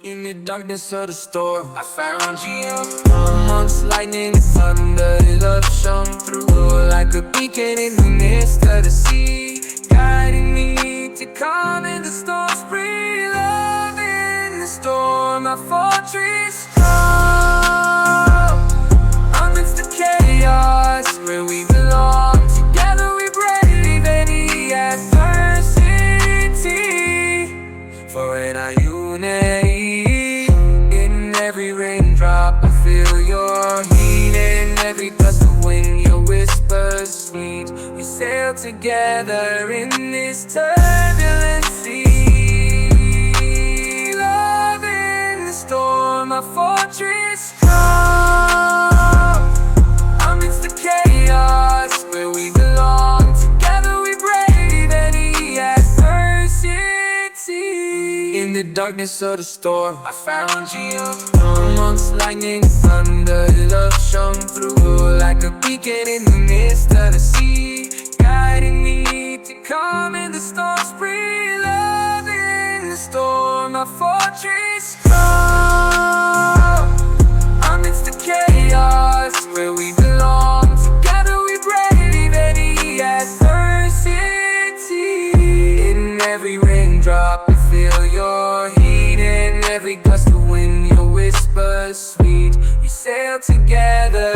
In the darkness of the storm, I found you. Amongst lightning and thunder, love shone through like a beacon in the midst of the sea, guiding me to calm in the storm's free. Love in the storm, my fortress strong. Amidst the chaos, where we belong. Together we brave any adversity. For in our unity, in every raindrop I feel your heat. In every gust of wind your whispers sweet. We sail together in this turbulent sea. Love in the storm, a fortress strong. Amidst the chaos, where we belong. Together we brave any adversity. In the darkness of the storm, I found you. Amongst lightning and thunder, love shone through like a beacon in the midst of the sea, guiding me to calm in the storm's free. Love in the storm, a fortress strong. Amidst the chaos, where we belong. Together we brave any adversity. In every raindrop I feel your heat. In every gust of wind your whispers sweet. We sail together